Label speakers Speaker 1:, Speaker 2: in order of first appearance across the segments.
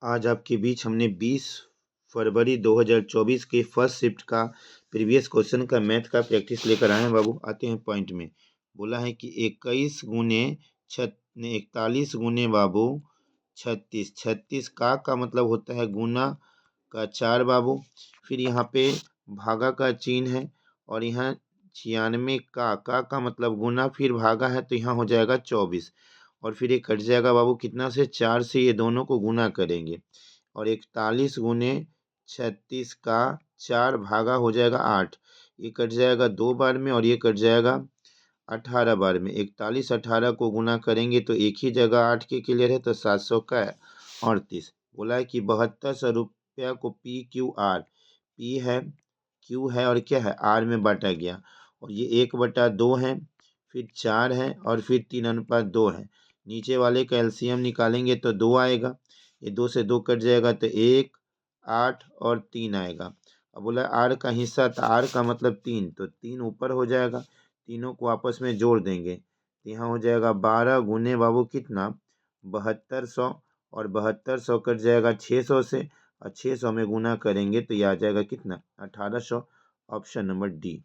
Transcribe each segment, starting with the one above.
Speaker 1: आज आपके बीच हमने 20 फरवरी 2024 के फर्स्ट शिफ्ट का प्रीवियस क्वेश्चन का मैथ का प्रैक्टिस लेकर आए हैं बाबू। आते हैं पॉइंट में। बोला है कि 21 गुने 41 गुने बाबू 36। 36 का मतलब होता है गुना का 4 बाबू। फिर यहाँ पे भागा का चिन्ह है और यहाँ 96 का मतलब गुना, फिर भागा है तो यहाँ हो जाएगा 24 और फिर ये कट जाएगा बाबू कितना से 4 से, ये दोनों को गुना करेंगे और 41 गुने 36 का 4 भागा हो जाएगा 8। ये कट जाएगा 2 बार में और ये कट जाएगा 18 बार में। 41 18 को गुना करेंगे तो एक ही जगह 8 के क्लियर है तो 700 का 38। बोला है कि 7200 रुपया को PQR, P है Q है और क्या है R में बांटा गया और ये 1/2 है, फिर 4 है और फिर 3:2 है। नीचे वाले का एलसीएम निकालेंगे तो 2 आएगा, ये 2 से 2 कट जाएगा तो 1 8 और 3 आएगा। अब बोला आर का हिस्सा, तो आर का मतलब 3, तो 3 ऊपर हो जाएगा, तीनों को आपस में जोड़ देंगे तो यहाँ हो जाएगा 12 गुने बाबू कितना 7200 और 7200 कट जाएगा 600 से और 600 में गुना करेंगे तो यह आ जाएगा कितना 1800। Option number D.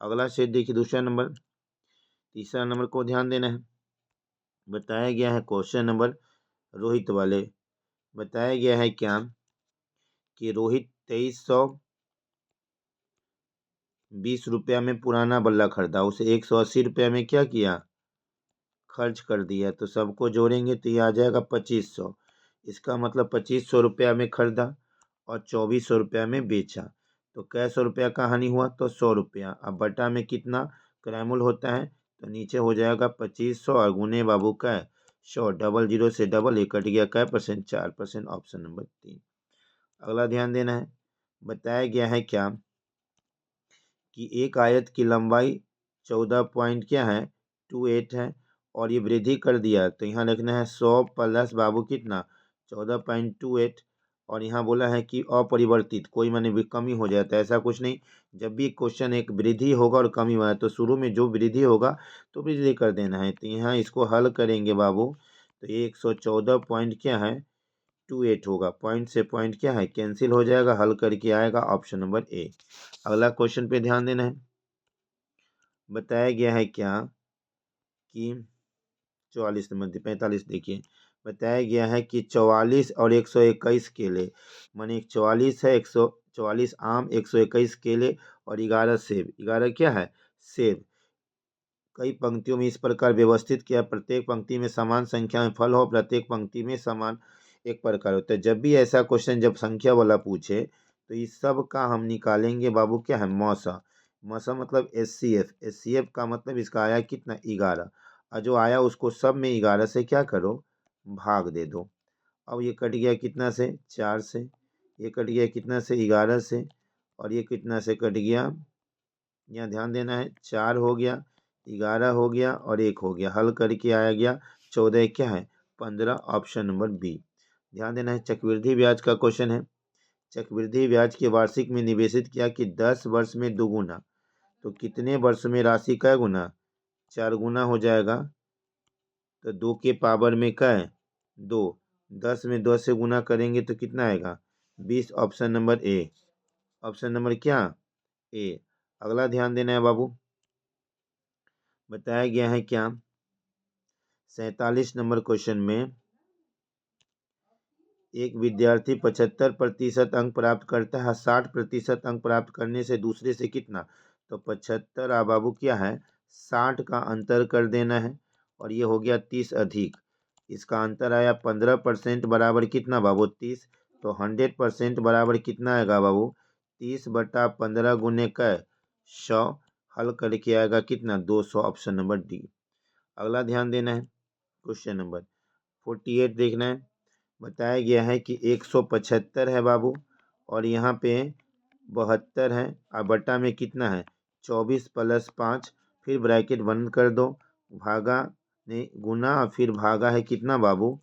Speaker 1: अगला सेट देखिए दूसरा नंबर। तीसरा नंबर को ध्यान देना है। बताया गया है क्वेश्चन नंबर रोहित वाले, बताया गया है क्या कि रोहित 2320 रुपया में पुराना बल्ला खरीदा, उसे 180 रुपया में क्या किया खर्च कर दिया, तो सबको जोड़ेंगे तो ये आ जाएगा 2500। इसका मतलब 2500 रुपया में खरीदा और 2400 रुपया में बेचा, तो कै सौ रुपया का हानि हुआ तो 100 रुपया। अब बटा में कितना क्रैमुल होता है तो नीचे हो जाएगा 2500 और गुने बाबू का 100, डबल जीरो से डबल ही कट गया कै परसेंट 4%। Option number 3। अगला ध्यान देना है। बताया गया है क्या कि एक आयत की लंबाई 14 पॉइंट क्या है 28 है और ये वृद्धि कर दिया तो यहाँ लिखना है 100 प्लस बाबू कितना 14.28 और यहाँ बोला है कि अपरिवर्तित, कोई माने भी कमी हो जाता है, ऐसा कुछ नहीं। जब भी क्वेश्चन एक वृद्धि होगा और कमी हुआ है तो शुरू में जो वृद्धि होगा तो वृद्धि कर देना है। तो यहाँ इसको हल करेंगे बाबू तो ये 114 पॉइंट क्या है 28 होगा, पॉइंट से पॉइंट क्या है कैंसिल हो जाएगा, हल करके आएगा ऑप्शन नंबर ए। अगला क्वेश्चन पे ध्यान देना है। बताया गया है क्या कि 44 नंबर 45 देखिए। बताया गया है कि 44 और 121 केले, माने 44 है 144 आम 121 केले और 11 सेब। 11 क्या है सेब। कई पंक्तियों में इस प्रकार व्यवस्थित किया, प्रत्येक पंक्ति में समान संख्या में फल हो, प्रत्येक पंक्ति में समान एक प्रकार होता है। जब भी ऐसा क्वेश्चन जब संख्या वाला पूछे तो इस सब का हम निकालेंगे बाबू क्या है मौसा। मौसा मतलब HCF, HCF का मतलब इसका आया कितना 11 और जो आया उसको सब में 11 से क्या करो भाग दे दो। अब ये कट गया कितना से 4 से, ये कट गया कितना से 11 से और ये कितना से कट गया, यहाँ ध्यान देना है 4 हो गया 11 हो गया और 1 हो गया, हल करके आया गया 14 क्या है 15। Option number B. ध्यान देना है। चक्रवृद्धि ब्याज का क्वेश्चन है। चक्रवृद्धि ब्याज के वार्षिक में निवेशित किया कि 10 वर्ष में दुगुना, तो कितने वर्ष में राशि का गुना 4 गुना हो जाएगा, तो 2 के पावर में क्या है 2, 10 में 2 से गुना करेंगे तो कितना आएगा 20। Option number A. Option number क्या ए। अगला ध्यान देना है बाबू। बताया गया है क्या 47 नंबर क्वेश्चन में एक विद्यार्थी 75% अंक प्राप्त करता है, 60% अंक प्राप्त करने से दूसरे से कितना, तो 75 बाबू क्या है 60 का अंतर कर देना है और ये हो गया 30 अधिक, इसका अंतर आया 15% बराबर कितना बाबू 30, तो 100% बराबर कितना आएगा बाबू 30/15 गुने का 100, हल करके आएगा कितना 200। Option number D. अगला ध्यान देना है। क्वेश्चन नंबर 48 देखना है। बताया गया है कि 175 है बाबू और यहाँ पे 72 है और बटा में कितना है 24 + 5, फिर ब्रैकेट बंद कर दो, भागा नहीं गुना और फिर भागा है कितना बाबू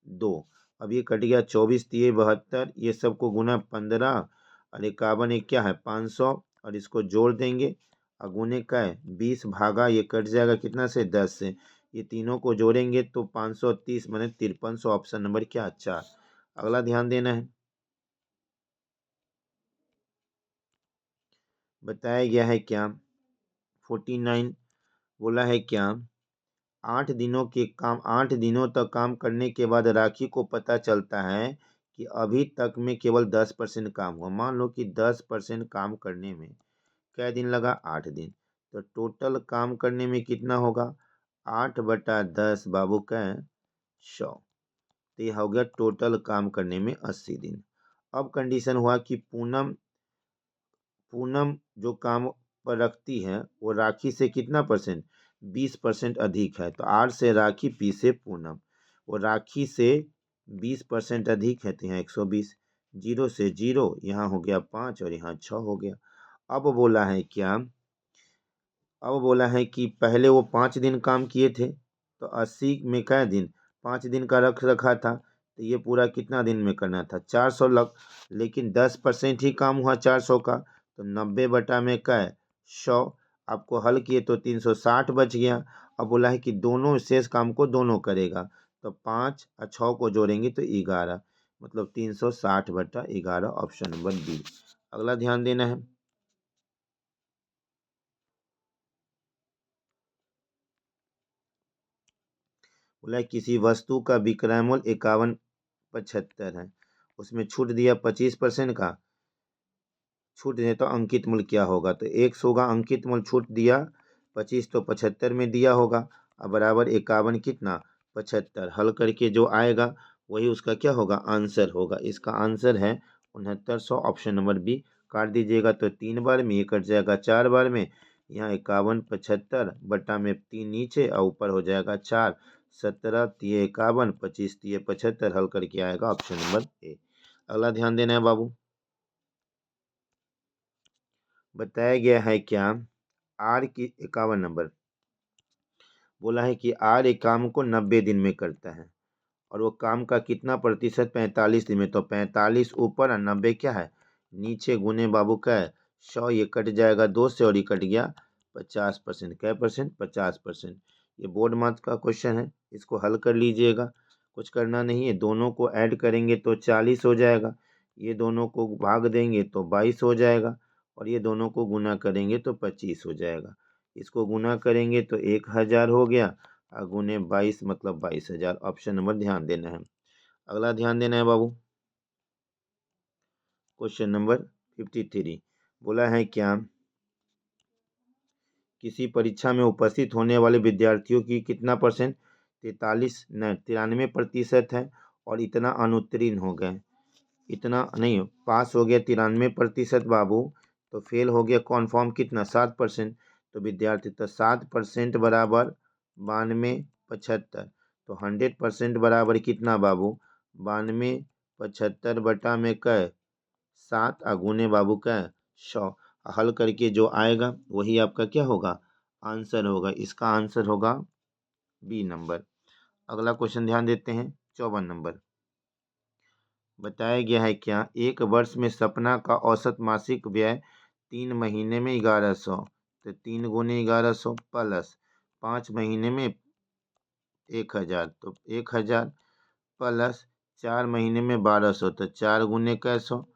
Speaker 1: 2। अब ये कट गया 24 3 72, ये सबको गुना 15 और 51 एक क्या है 500 और इसको जोड़ देंगे और गुने का है 20, भागा ये कट जाएगा कितना से 10 से, ये तीनों को जोड़ेंगे तो 530 माने 5300। ऑप्शन नंबर क्या 4। अगला ध्यान देना है, बताया गया है क्या 49 बोला है क्या 8 दिनों तक काम करने के बाद राखी को पता चलता है कि अभी तक में केवल 10% काम हुआ। मान लो कि 10% काम करने में क्या दिन लगा, 8 दिन। तो टोटल काम करने में कितना होगा, 8/10 बाबू का 100। तो ये हो गया टोटल काम करने में 80 दिन। अब कंडीशन हुआ कि पूनम पूनम जो काम पर रखती है वो राखी से कितना परसेंट, 20% अधिक है। तो आर से राखी, पी से पूनम। वो राखी से 20% अधिक है, तो यहाँ 120। 0 से 0, यहाँ हो गया 5 और यहाँ 6 हो गया। अब बोला है क्या, अब बोला है कि पहले वो 5 दिन काम किए थे, तो 80 में क्या दिन, 5 दिन का रख रखा था, तो ये पूरा कितना दिन में करना था, 400 लग। लेकिन 10% ही काम हुआ 400 का, तो 90 बटा में क्या है, 100। आपको हल किए तो 360 बच गया। अब बोला है कि दोनों शेष काम को दोनों करेगा, तो 5 और 6 को जोड़ेंगे तो 11, मतलब 360/11, ऑप्शन नंबर बी। अगला ध्यान देना है, बोला किसी वस्तु का विक्रय मूल्य 51.75 है, उसमें छूट दिया 25% का, छूट दे तो अंकित मूल्य क्या होगा, तो 100 होगा अंकित मूल्य, छूट दिया 25 तो 75 में दिया होगा, अब बराबर 51 कितना 75। हल करके जो आएगा वही उसका क्या होगा, आंसर होगा। इसका आंसर है 6900, ऑप्शन नंबर बी। काट दीजिएगा तो 3 बार में, ये कट जाएगा 4 बार में, यहाँ 51 75 बटा में 3 नीचे और ऊपर हो जाएगा 4, 17 तिये 51, 25 तिये 75, हल करके आएगा ऑप्शन नंबर ए। अगला ध्यान देना है बाबू, बताया गया है क्या आर की 51 नंबर, बोला है कि आर एक काम को 90 दिन में करता है और वो काम का कितना प्रतिशत, 45 दिन में। तो 45 ऊपर और 90 क्या है नीचे, गुने बाबू का है 100, ये कट जाएगा 2 से और ये कट गया 50%। क्या परसेंट, 50%। ये बोर्ड मार्क्स का क्वेश्चन है, इसको हल कर लीजिएगा, कुछ करना नहीं है। दोनों को ऐड करेंगे तो 40 हो जाएगा, ये दोनों को भाग देंगे तो 22 हो जाएगा, और ये दोनों को गुना करेंगे तो 25 हो जाएगा। इसको गुना करेंगे तो 1000 हो गया, और गुने 22 मतलब 22,000, ऑप्शन नंबर ध्यान देना है। अगला ध्यान देना है बाबू, क्वेश्चन नंबर 53, बोला है क्या किसी परीक्षा में उपस्थित होने वाले विद्यार्थियों की कितना परसेंट, 93% है, और इतना अनुत्तीर्ण हो गए, इतना नहीं पास हो गया 93% बाबू, तो फेल हो गया कौन, फॉर्म कितना 7%। तो विद्यार्थी तो 7% बराबर 9275, तो 100% बराबर कितना बाबू, 9275 बटा में कै 7 अगुने बाबू का 100। हल करके जो आएगा वही आपका क्या होगा, आंसर होगा। इसका आंसर होगा बी नंबर। अगला क्वेश्चन ध्यान देते हैं, 54 नंबर, बताया गया है क्या एक वर्ष में सपना का औसत मासिक व्यय 3 महीने में 1100, तो 3 गुने 1100 प्लस 5 महीने में 1000, तो 1000 प्लस 4 महीने में 1200, तो 4 गुने कैसो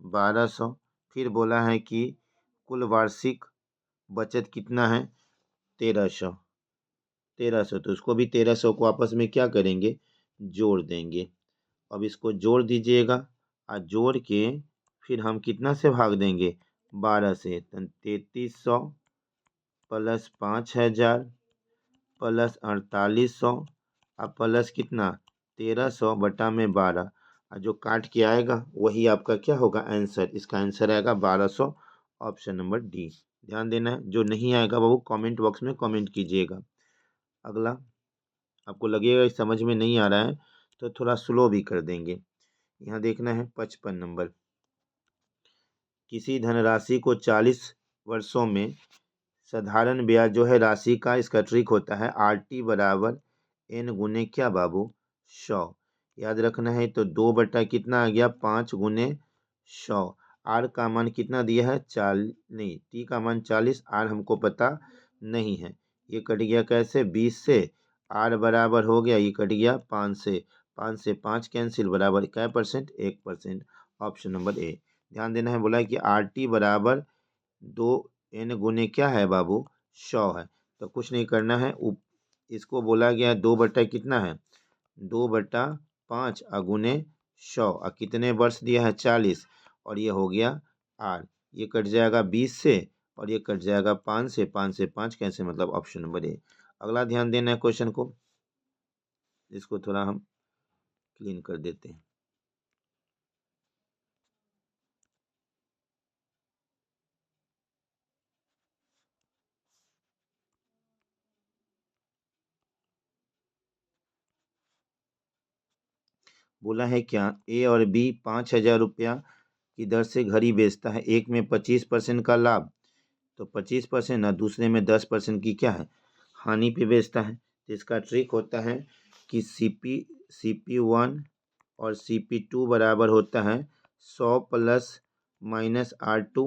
Speaker 1: 1200। फिर बोला है कि कुल वार्षिक बचत कितना है, 1300। तो उसको भी 1300 को आपस में क्या करेंगे, जोड़ देंगे। अब इसको जोड़ दीजिएगा, और जोड़ के फिर हम कितना से भाग देंगे, 12 से, तो 3300 प्लस 5000 प्लस 4800 और प्लस कितना 1300 बटा में 12, और जो काट के आएगा वही आपका क्या होगा आंसर। इसका आंसर आएगा 1200, ऑप्शन नंबर डी। ध्यान देना है, जो नहीं आएगा बाबू कमेंट बॉक्स में कमेंट कीजिएगा। अगला, आपको लगेगा कि समझ में नहीं आ रहा है तो थोड़ा स्लो भी कर देंगे। यहाँ देखना है 55 नंबर, किसी धनराशि को 40 वर्षों में साधारण ब्याज जो है राशि का, इसका ट्रिक होता है RT बराबर N गुने क्या बाबू 100। याद रखना है, तो 2 बटा कितना आ गया 5 गुने 100। R का मान कितना दिया है 40, नहीं T का मान 40, R हमको पता नहीं है। ये कट गया कैसे 20 से, R बराबर हो गया, ये कट गया 5 से, 5 से 5 कैंसिल बराबर क्या परसेंट 1%। Option number A. ध्यान देना है, बोला है कि RT बराबर 2N गुने क्या है बाबू 100 है। तो कुछ नहीं करना है, इसको बोला गया 2 बटा कितना है 2/5 अगुने 100 और कितने वर्ष दिया है 40 और ये हो गया R। ये कट जाएगा 20 से और ये कट जाएगा 5 से 5 कैसे मतलब ऑप्शन नंबर ए। अगला ध्यान देना है क्वेश्चन को, इसको थोड़ा हम क्लीन कर देते हैं। बोला है क्या ए और बी 5,000 रुपया की दर से घड़ी बेचता है, एक में 25% का लाभ तो 25% और दूसरे में 10% की क्या है हानि पे बेचता है। तो इसका ट्रिक होता है कि CP1 और CP2 बराबर होता है 100 प्लस माइनस R2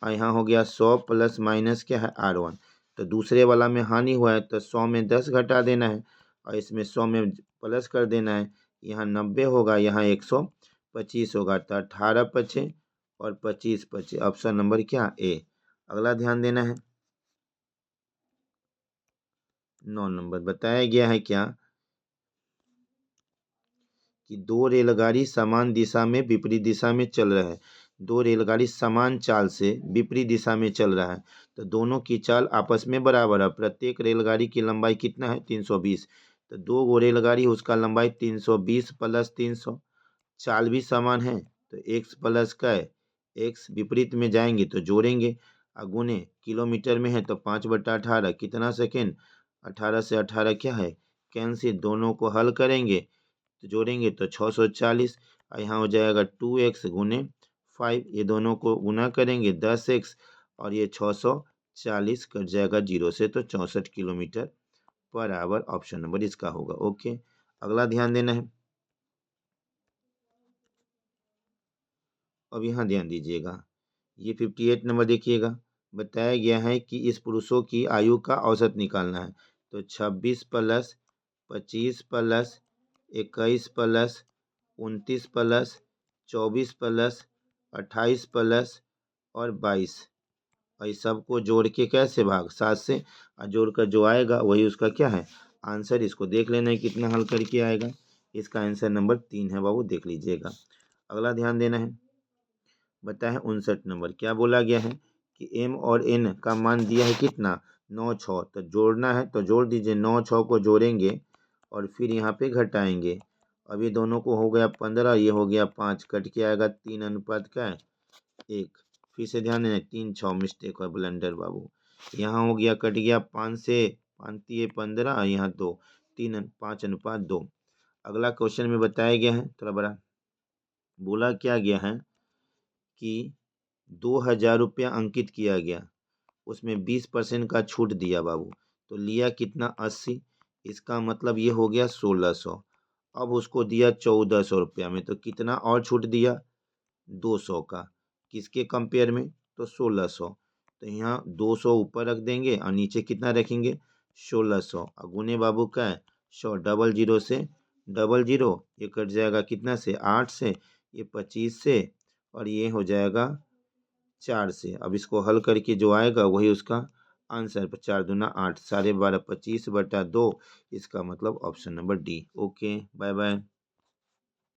Speaker 1: और यहाँ हो गया 100 प्लस माइनस क्या है R1। तो दूसरे वाला में हानि हुआ है तो 100 में 10 घटा देना है और इसमें 100 में प्लस कर देना है। यहाँ 90 होगा, यहाँ 125 होगा, तो 18 बचे और 25 बचे। ऑप्शन नंबर क्या ए। अगला ध्यान देना है 9 नंबर। बताया गया है क्या कि दो रेलगाड़ी समान दिशा में विपरीत दिशा में चल रहा है। दो रेलगाड़ी समान चाल से विपरीत दिशा में चल रहा है तो दोनों की चाल आपस में बराबर है। प्रत्येक रेलगाड़ी की लंबाई कितना है 320। तो दो गो रेलगाड़ी उसका लंबाई 320 प्लस 300, चाल भी समान है तो x प्लस का है x विपरीत में जाएंगे तो जोड़ेंगे गुने किलोमीटर में है तो 5/18 कितना सेकेंड 18 से 18 क्या है कैंसिल, दोनों को हल करेंगे तो जोड़ेंगे तो 640 और यहाँ हो जाएगा 2x गुने 5, ये दोनों को गुना करेंगे 10x और ये 640 कट जाएगा 0 से तो 64 kilometre per hour. Option number इसका होगा। ओके, अगला ध्यान देना है। अब यहाँ ध्यान दीजिएगा, ये 58 नंबर देखिएगा। बताया गया है कि इस पुरुषों की आयु का औसत निकालना है तो 26 plus 25 plus 21 plus 29 plus 24 plus 28 plus और 22 और इस सबको जोड़ के कैसे भाग 7 से और जोड़कर जो आएगा वही उसका क्या है आंसर। इसको देख लेना है कितना हल करके आएगा। इसका आंसर नंबर 3 है बाबू, देख लीजिएगा। अगला ध्यान देना है, बताया 59 नंबर। क्या बोला गया है कि m और n का मान दिया है कितना 9 6 तो जोड़ना है तो जोड़ दीजिए। 9 6 को जोड़ेंगे और फिर यहाँ पे घटाएंगे। अब ये दोनों को हो गया 15, ये हो गया 5, कट के आएगा 3 अनुपात का है 1। फिर से ध्यान देना 3 6 मिस्टेक और ब्लंडर बाबू। यहाँ हो गया कट गया 5 से 5 ये 15 यहाँ 2 3 5 अनुपात 2। अगला क्वेश्चन में बताया गया है थोड़ा बड़ा, बोला क्या गया है कि 2,000 रुपया अंकित किया गया, उसमें 20% का छूट दिया बाबू तो लिया कितना 80। इसका मतलब ये हो गया 1600। अब उसको दिया 1400 रुपया में तो कितना और छूट दिया 200 का, किसके कंपेयर में तो 1600। तो यहाँ 200 ऊपर रख देंगे और नीचे कितना रखेंगे 1600 और गुने बाबू का है 100, डबल जीरो से डबल जीरो ये कट जाएगा कितना से 8 से, ये 25 से और ये हो जाएगा 4 से। अब इसको हल करके जो आएगा वही उसका आंसर। 4 दूना 8, 12.5 25/2 इसका मतलब option number D. Okay, bye bye.